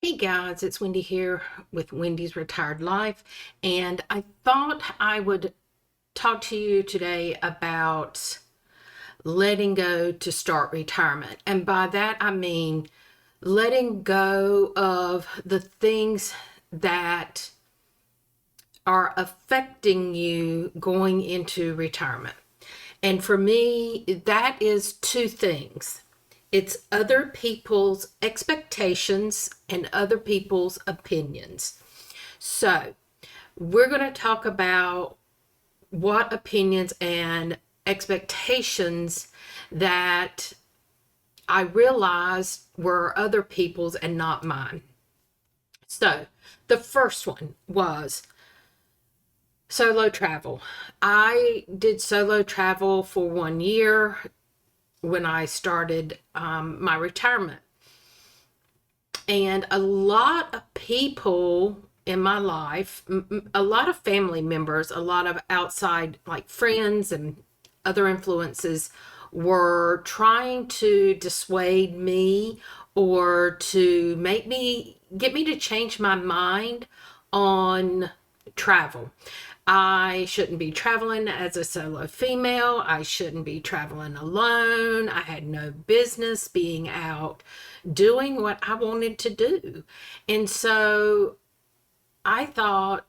Hey guys, it's Wendy here with Wendy's Retired Life, and I thought I would talk to you today about letting go to start retirement. And by that I mean letting go of the things that are affecting you going into retirement. And for me, that is two things. It's other people's expectations and other people's opinions. So, we're going to talk about what opinions and expectations that I realized were other people's and not mine. So, the first one was solo travel. I did solo travel for 1 year when I started my retirement. And a lot of people in my life, a lot of family members, a lot of outside like friends and other influences were trying to dissuade me or to get me to change my mind on travel. I shouldn't be traveling as a solo female. I shouldn't be traveling alone. I had no business being out doing what I wanted to do. And so I thought,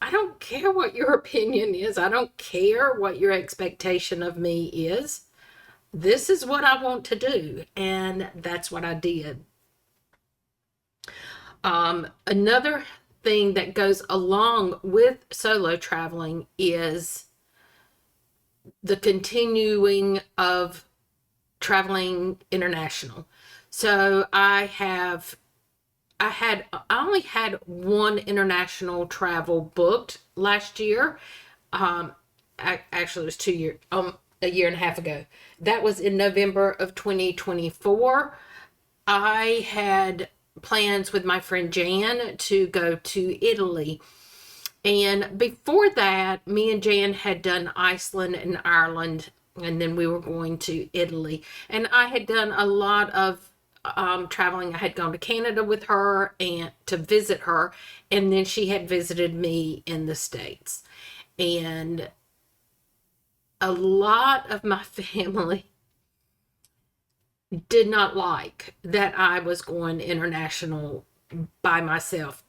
I don't care what your opinion is. I don't care what your expectation of me is. This is what I want to do. And that's what I did. Another thing that goes along with solo traveling is the continuing of traveling international. So I only had one international travel booked last year. Actually it was 2 years, a year and a half ago. That was in November of 2024. I had plans with my friend Jan to go to Italy. And before that, me and Jan had done Iceland and Ireland, and then we were going to Italy. And I had done a lot of traveling. I had gone to Canada with her and to visit her, and then she had visited me in the States. And a lot of my family did not like that I was going international by myself.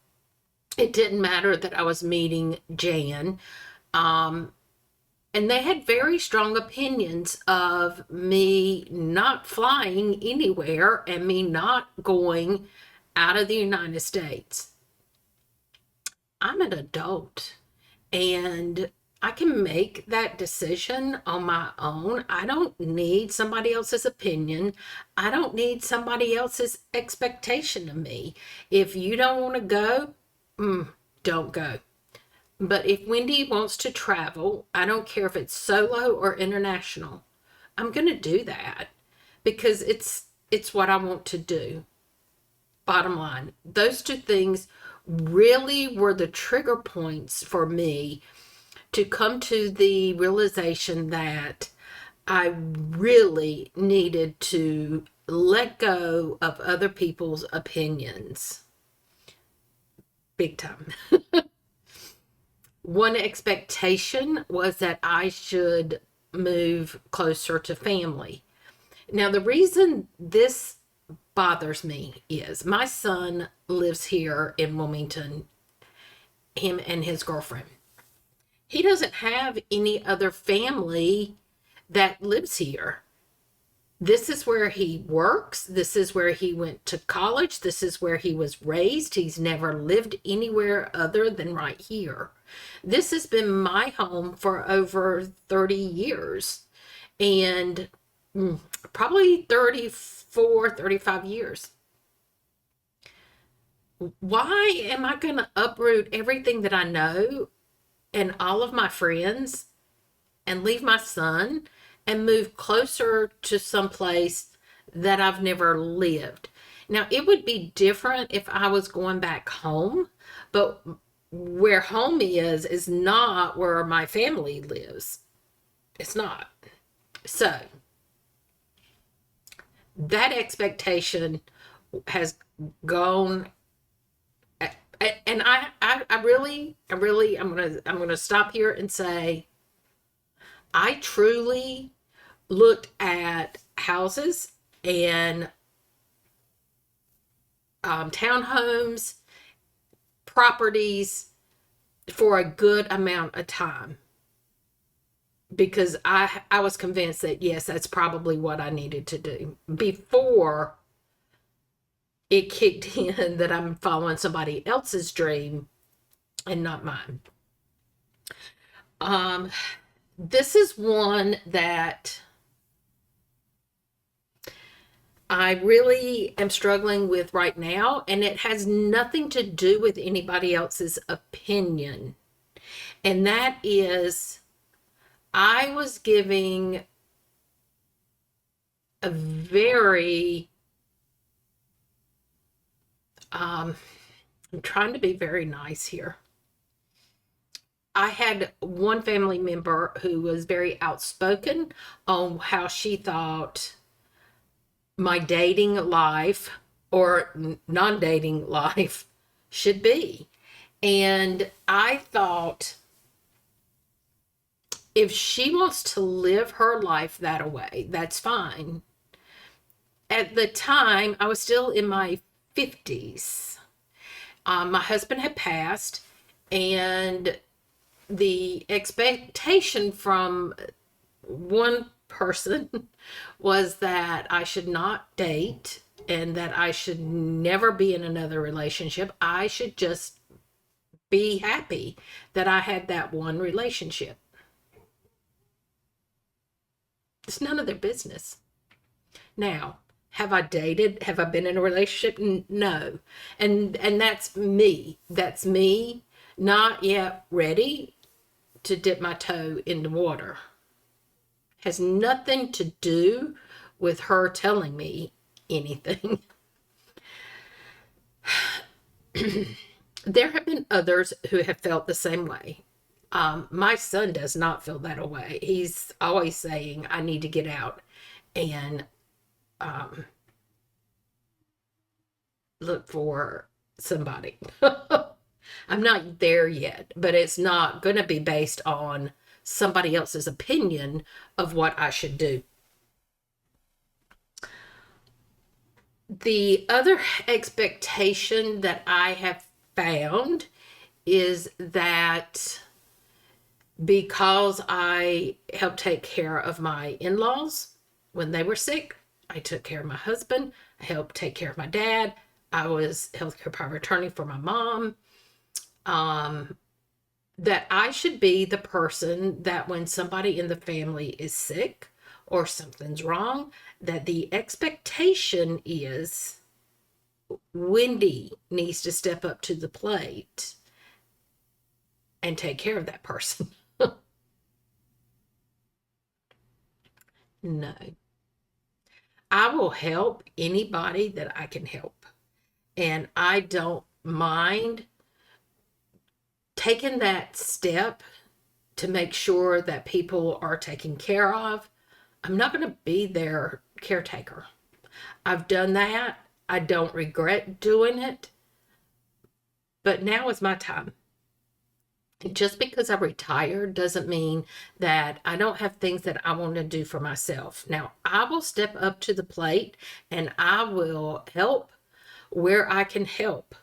It didn't matter that I was meeting Jan. Um, and they had very strong opinions of me not flying anywhere and me not going out of the United States. I'm an adult and I can make that decision on my own. I don't need somebody else's opinion. I don't need somebody else's expectation of me. If you don't want to go, don't go. But if Wendy wants to travel, I don't care if it's solo or international, I'm going to do that because it's what I want to do. Bottom line, those two things really were the trigger points for me to come to the realization that I really needed to let go of other people's opinions. Big time. One expectation was that I should move closer to family. Now, the reason this bothers me is my son lives here in Wilmington, him and his girlfriend. He doesn't have any other family that lives here. This is where he works. This is where he went to college. This is where he was raised. He's never lived anywhere other than right here. This has been my home for over 30 years and probably 34, 35 years. Why am I going to uproot everything that I know and all of my friends and leave my son and move closer to some place that I've never lived? Now, it would be different if I was going back home, but where home is not where my family lives. It's not. So, that expectation has gone And I'm gonna stop here and say, I truly looked at houses and townhomes, properties for a good amount of time because I was convinced that yes, that's probably what I needed to do before it kicked in that I'm following somebody else's dream and not mine. Um, this is one that I really am struggling with right now, and it has nothing to do with anybody else's opinion. And that is, I was giving a very, I'm trying to be very nice here. I had one family member who was very outspoken on how she thought my dating life or non dating life should be. And I thought if she wants to live her life that way, that's fine. At the time, I was still in my 50s. My husband had passed, and the expectation from one person was that I should not date and that I should never be in another relationship. I should just be happy that I had that one relationship. It's none of their business. Now, have I dated? Have I been in a relationship? No. And that's me. That's me not yet ready to dip my toe in the water. Has nothing to do with her telling me anything. There have been others who have felt the same way. My son does not feel that way. He's always saying, I need to get out and look for somebody. I'm not there yet, but it's not going to be based on somebody else's opinion of what I should do. The other expectation that I have found is that because I helped take care of my in-laws when they were sick, I took care of my husband, I helped take care of my dad, I was healthcare power of attorney for my mom, that I should be the person that when somebody in the family is sick or something's wrong, that the expectation is Wendy needs to step up to the plate and take care of that person. No. I will help anybody that I can help. And I don't mind taking that step to make sure that people are taken care of. I'm not going to be their caretaker. I've done that. I don't regret doing it. But now is my time. Just because I retired doesn't mean that I don't have things that I want to do for myself. Now, I will step up to the plate and I will help where I can help.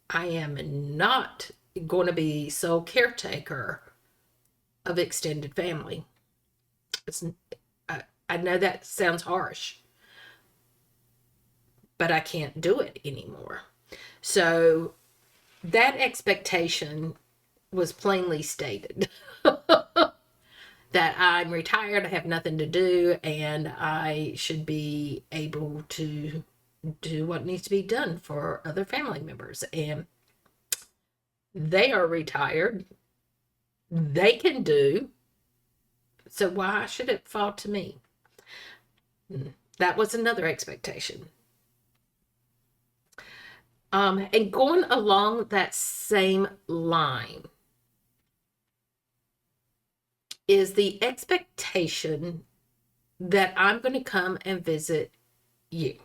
I am not going to be sole caretaker of extended family. I know that sounds harsh, but I can't do it anymore. So that expectation was plainly stated that I'm retired, I have nothing to do, and I should be able to do what needs to be done for other family members. And they are retired, they can do, so why should it fall to me? That was another expectation. And going along that same line is the expectation that I'm going to come and visit you.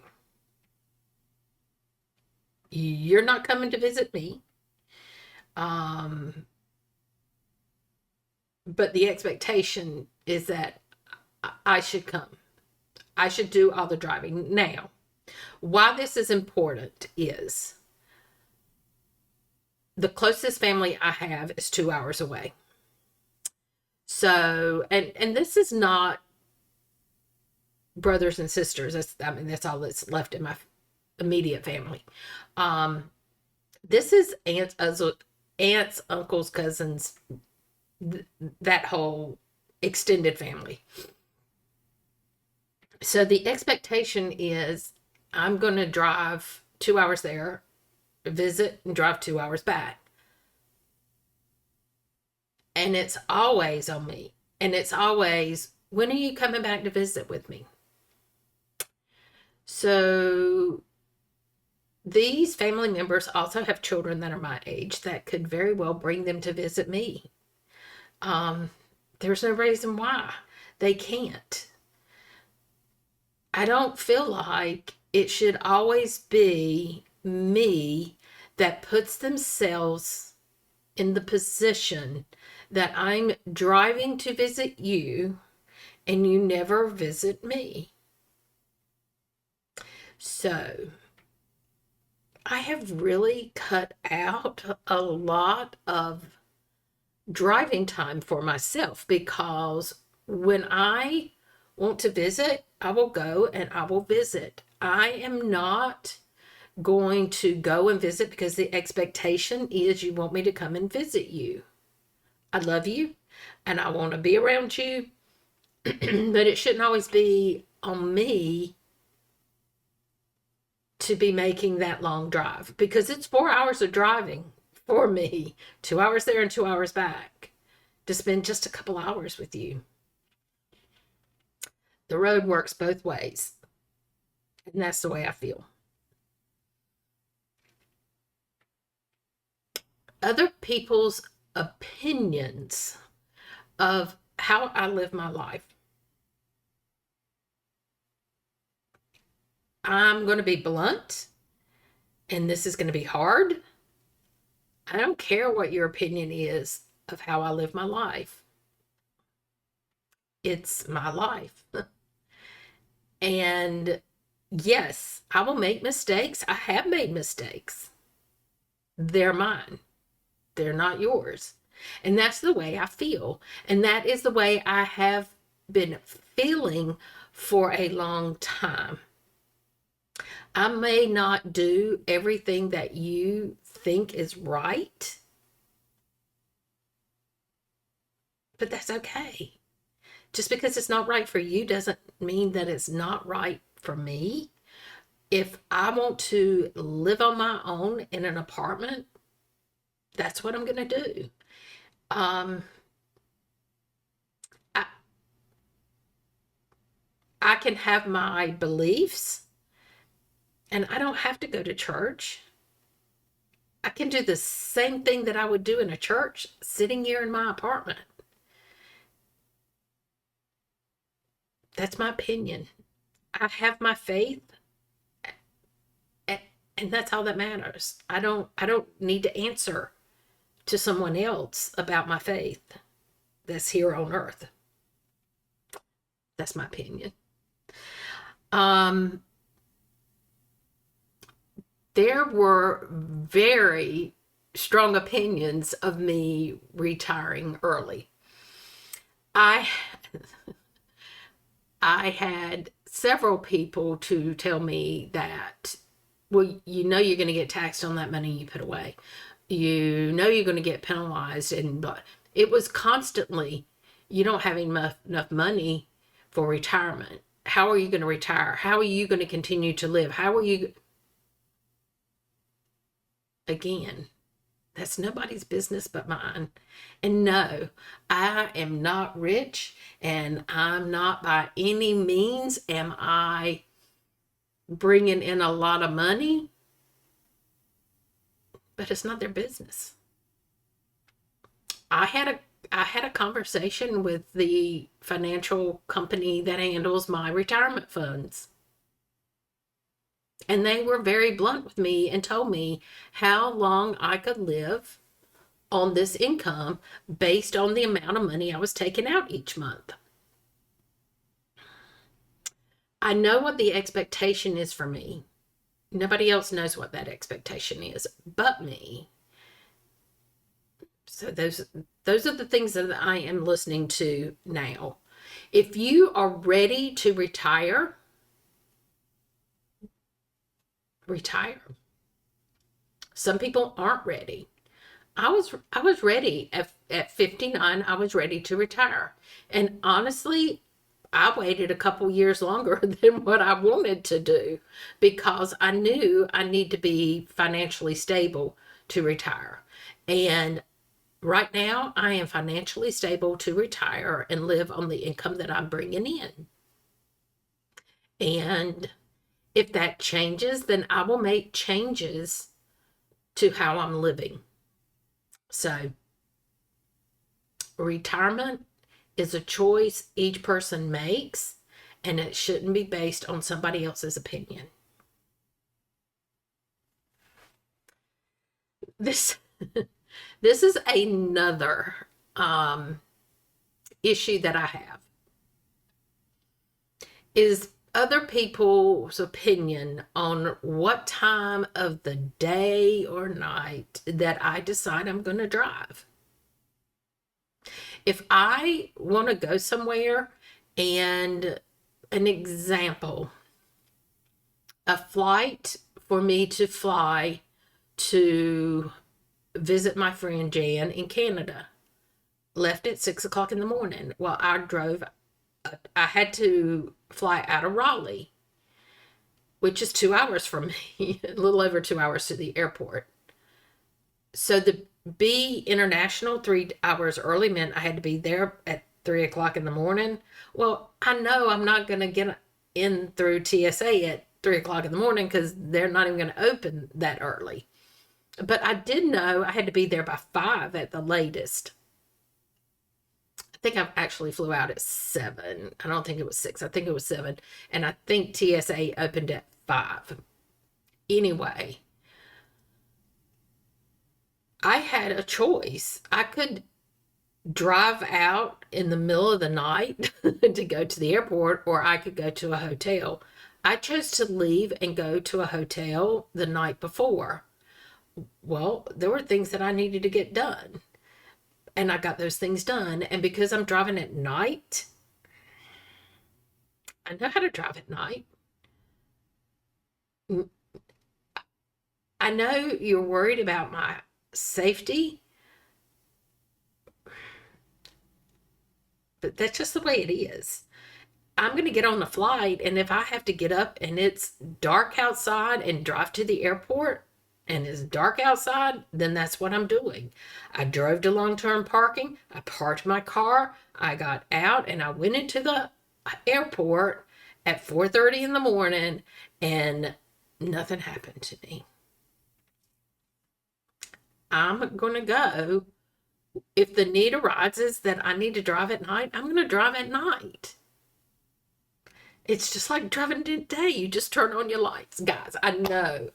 You're not coming to visit me. Um, but the expectation is that I should come. I should do all the driving. Now, why this is important is the closest family I have is 2 hours away. So, and this is not brothers and sisters. That's all that's left in my immediate family. Um, this is aunts, uncles, cousins, that whole extended family. So the expectation is I'm going to drive 2 hours there, visit, and drive 2 hours back. And it's always on me. And it's always, when are you coming back to visit with me? So these family members also have children that are my age that could very well bring them to visit me. There's no reason why they can't. I don't feel like it should always be me that puts themselves in the position that I'm driving to visit you and you never visit me. So I have really cut out a lot of driving time for myself, because when I want to visit, I will go and I will visit. I am not going to go and visit because the expectation is you want me to come and visit you. I love you and I want to be around you, but it shouldn't always be on me to be making that long drive, because it's 4 hours of driving for me, 2 hours there and 2 hours back, to spend just a couple hours with you. The road works both ways, and that's the way I feel. Other people's opinions of how I live my life. I'm going to be blunt, and this is going to be hard. I don't care what your opinion is of how I live my life. It's my life. And yes, I will make mistakes. I have made mistakes. They're mine. They're not yours. And that's the way I feel. And that is the way I have been feeling for a long time. I may not do everything that you think is right, but that's okay. Just because it's not right for you doesn't mean that it's not right for me. If I want to live on my own in an apartment, that's what I'm going to do. I, I can have my beliefs, and I don't have to go to church. I can do the same thing that I would do in a church sitting here in my apartment. That's my opinion. I have my faith, and that's all that matters. I don't need to answer to someone else about my faith that's here on earth. That's my opinion. There were very strong opinions of me retiring early. I had several people to tell me that, well, you know you're going to get taxed on that money you put away. You know you're going to get penalized. And it was constantly, you don't have enough money for retirement. How are you going to retire? How are you going to continue to live? How are you... Again, that's nobody's business but mine. And no, I am not rich, and I'm not by any means am I bringing in a lot of money, but it's not their business. I had a conversation with the financial company that handles my retirement funds. And they were very blunt with me and told me how long I could live on this income based on the amount of money I was taking out each month. I know what the expectation is for me. Nobody else knows what that expectation is but me. So those are the things that I am listening to now. If you are ready to retire, retire. Some people aren't ready. I was ready at 59. I was ready to retire. And honestly, I waited a couple years longer than what I wanted to do because I knew I need to be financially stable to retire. And right now, I am financially stable to retire and live on the income that I'm bringing in. And if that changes, then I will make changes to how I'm living. So, retirement is a choice each person makes, and it shouldn't be based on somebody else's opinion. This this is another issue that I have is other people's opinion on what time of the day or night that I decide I'm going to drive. If I want to go somewhere, and an example, a flight for me to fly to visit my friend Jan in Canada left at 6 o'clock in the morning. Well, I had to fly out of Raleigh, which is 2 hours from me, a little over 2 hours to the airport. So the be international 3 hours early meant I had to be there at 3 o'clock in the morning. Well, I know I'm not going to get in through TSA at 3 o'clock in the morning because they're not even going to open that early. But I did know I had to be there by 5 at the latest. I think I actually flew out at 7. I don't think it was 6. I think it was 7. And I think TSA opened at 5. Anyway, I had a choice. I could drive out in the middle of the night to go to the airport, or I could go to a hotel. I chose to leave and go to a hotel the night before. Well, there were things that I needed to get done, and I got those things done. And because I'm driving at night, I know how to drive at night. I know you're worried about my safety, but that's just the way it is. I'm going to get on the flight, and if I have to get up and it's dark outside and drive to the airport and it's dark outside, then that's what I'm doing. I drove to long-term parking. I parked my car. I got out and I went into the airport at 4:30 in the morning, and nothing happened to me. I'm going to go. If the need arises that I need to drive at night, I'm going to drive at night. It's just like driving today. You just turn on your lights. Guys, I know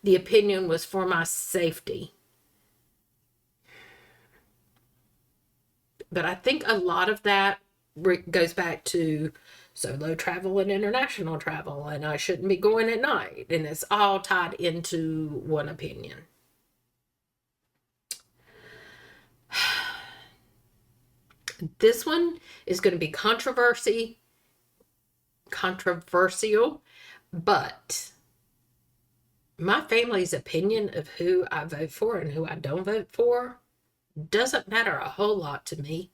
the opinion was for my safety. But I think a lot of that goes back to solo travel and international travel, and I shouldn't be going at night. And it's all tied into one opinion. This one is going to be controversial, but my family's opinion of who I vote for and who I don't vote for doesn't matter a whole lot to me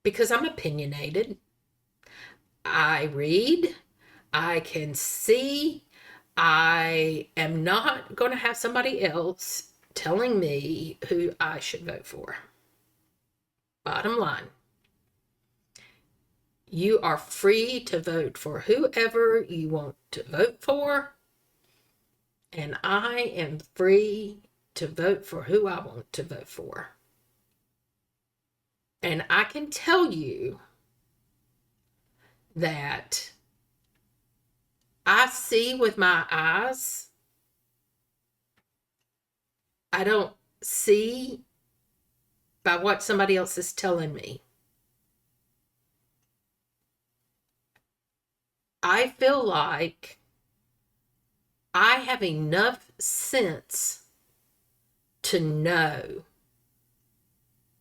because I'm opinionated. I read, I can see. I am not going to have somebody else telling me who I should vote for. Bottom line, you are free to vote for whoever you want to vote for, and I am free to vote for who I want to vote for. And I can tell you that I see with my eyes I don't see by what somebody else is telling me. I feel like I have enough sense to know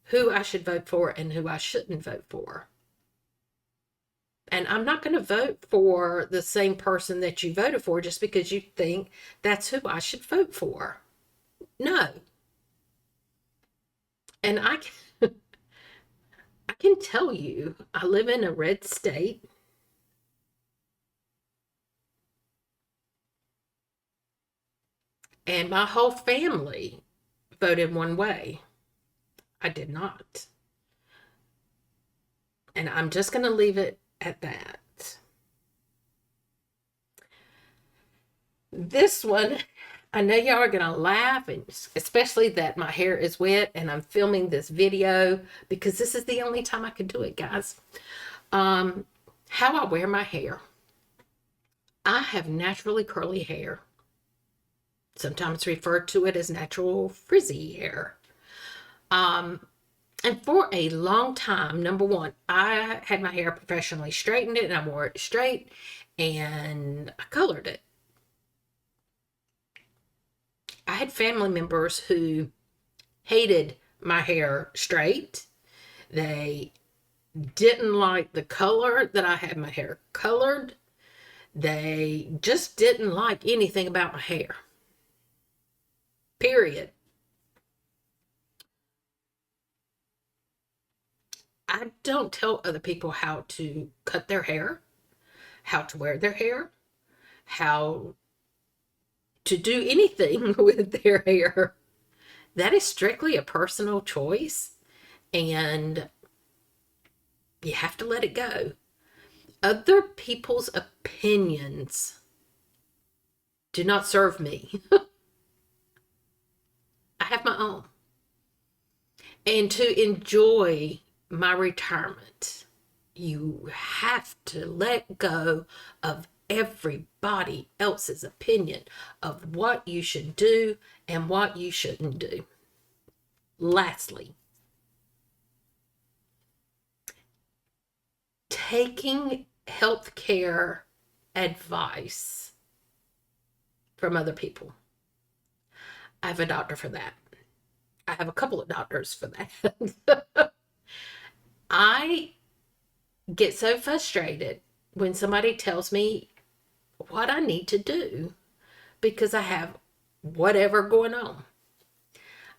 who I should vote for and who I shouldn't vote for. And I'm not going to vote for the same person that you voted for just because you think that's who I should vote for. No. And I can tell you, I live in a red state. And my whole family voted one way. I did not. And I'm just going to leave it at that. This one, I know y'all are going to laugh, and especially that my hair is wet and I'm filming this video because this is the only time I can do it, guys. How I wear my hair. I have naturally curly hair. Sometimes referred to it as natural frizzy hair. And for a long time, number one, I had my hair professionally straightened it and I wore it straight and I colored it. I had family members who hated my hair straight. They didn't like the color that I had my hair colored. They just didn't like anything about my hair. Period. I don't tell other people how to cut their hair, how to wear their hair, how to do anything with their hair. That is strictly a personal choice, and you have to let it go. Other people's opinions do not serve me. I have my own. And to enjoy my retirement, you have to let go of everybody else's opinion of what you should do and what you shouldn't do. Lastly, taking healthcare advice from other people. I have a doctor for that. I have a couple of doctors for that. I get so frustrated when somebody tells me what I need to do because I have whatever going on.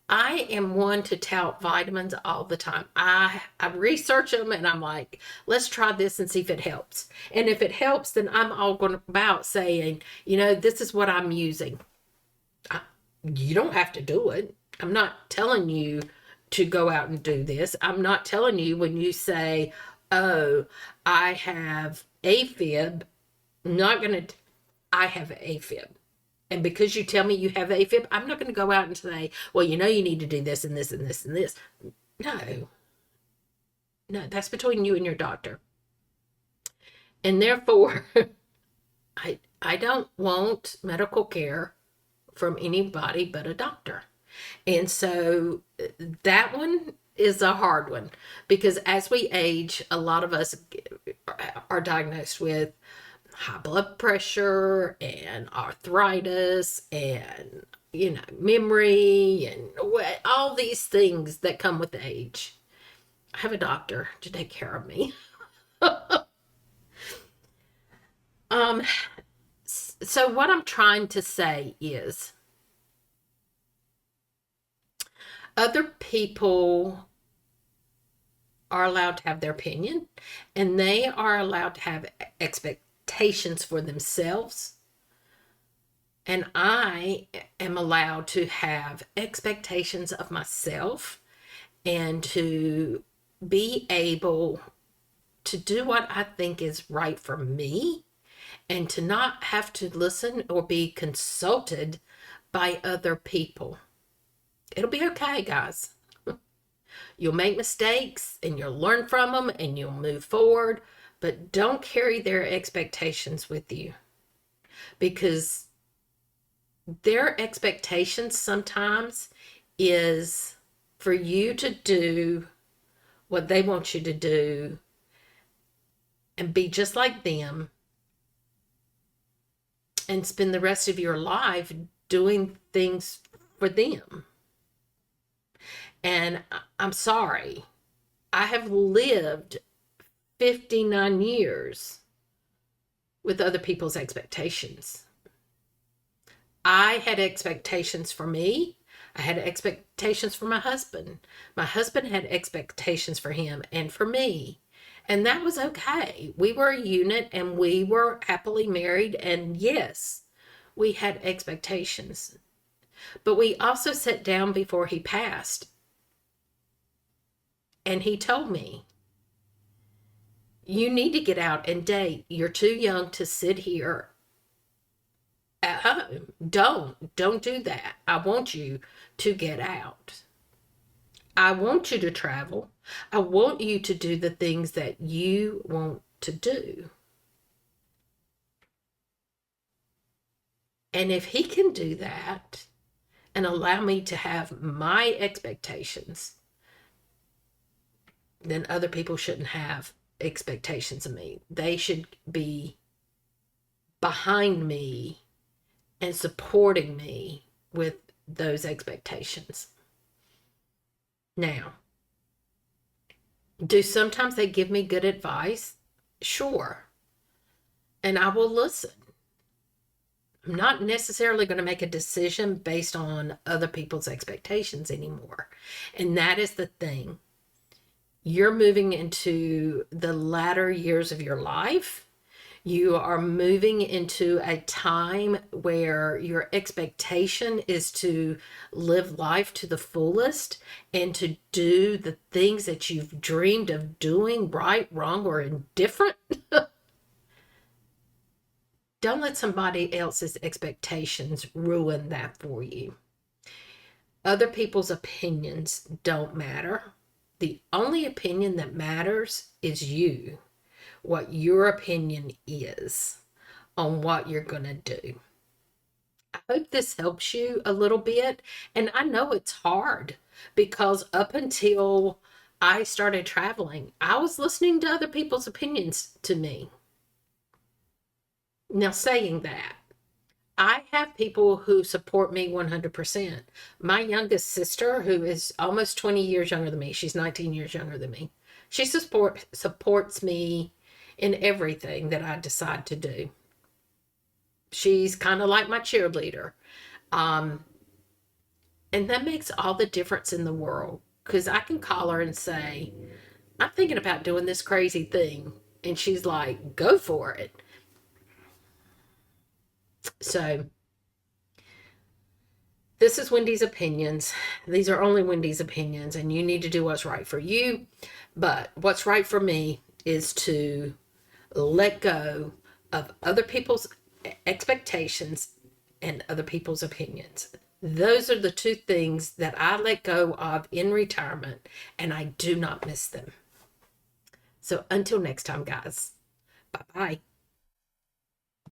I am one to tout vitamins all the time. I research them and I'm like, let's try this and see if it helps. And if it helps, then I'm all going about saying, this is what I'm using. You don't have to do it. I'm not telling you to go out and do this. I'm not telling you when you say, oh, I have AFib, I have AFib. And because you tell me you have AFib, I'm not going to go out and say, well, you need to do this and this and this and this. No, that's between you and your doctor. And therefore, I don't want medical care from anybody but a doctor. And so that one is a hard one because as we age, a lot of us are diagnosed with high blood pressure and arthritis and, memory and all these things that come with age. I have a doctor to take care of me. So what I'm trying to say is other people are allowed to have their opinion and they are allowed to have expectations for themselves. And I am allowed to have expectations of myself and to be able to do what I think is right for me and to not have to listen or be consulted by other people. It'll be okay, guys. You'll make mistakes and you'll learn from them and you'll move forward, but don't carry their expectations with you because their expectations sometimes is for you to do what they want you to do and be just like them and spend the rest of your life doing things for them. And I'm sorry, I have lived 59 years with other people's expectations. I had expectations for me. I had expectations for my husband. My husband had expectations for him and for me. And that was okay. We were a unit and we were happily married. And yes, we had expectations. But we also sat down before he passed. And he told me, you need to get out and date. You're too young to sit here at home. Don't do that. I want you to get out. I want you to travel. I want you to do the things that you want to do. And if he can do that and allow me to have my expectations, then other people shouldn't have expectations of me. They should be behind me and supporting me with those expectations. Now, do sometimes they give me good advice? Sure. And I will listen. I'm not necessarily going to make a decision based on other people's expectations anymore. And that is the thing. You're moving into the latter years of your life. You are moving into a time where your expectation is to live life to the fullest and to do the things that you've dreamed of doing, right, wrong, or indifferent. Don't let somebody else's expectations ruin that for you. Other people's opinions don't matter. The only opinion that matters is you. What your opinion is on what you're going to do. I hope this helps you a little bit. And I know it's hard because up until I started traveling, I was listening to other people's opinions to me. Now, saying that, I have people who support me 100%. My youngest sister, who is almost 20 years younger than me, she's 19 years younger than me. She supports me in everything that I decide to do. She's kind of like my cheerleader. And that makes all the difference in the world because I can call her and say, I'm thinking about doing this crazy thing. And she's like, go for it. So this is Wendy's opinions. These are only Wendy's opinions, and you need to do what's right for you. But what's right for me is to let go of other people's expectations and other people's opinions. Those are the two things that I let go of in retirement, and I do not miss them. So until next time, guys, bye-bye.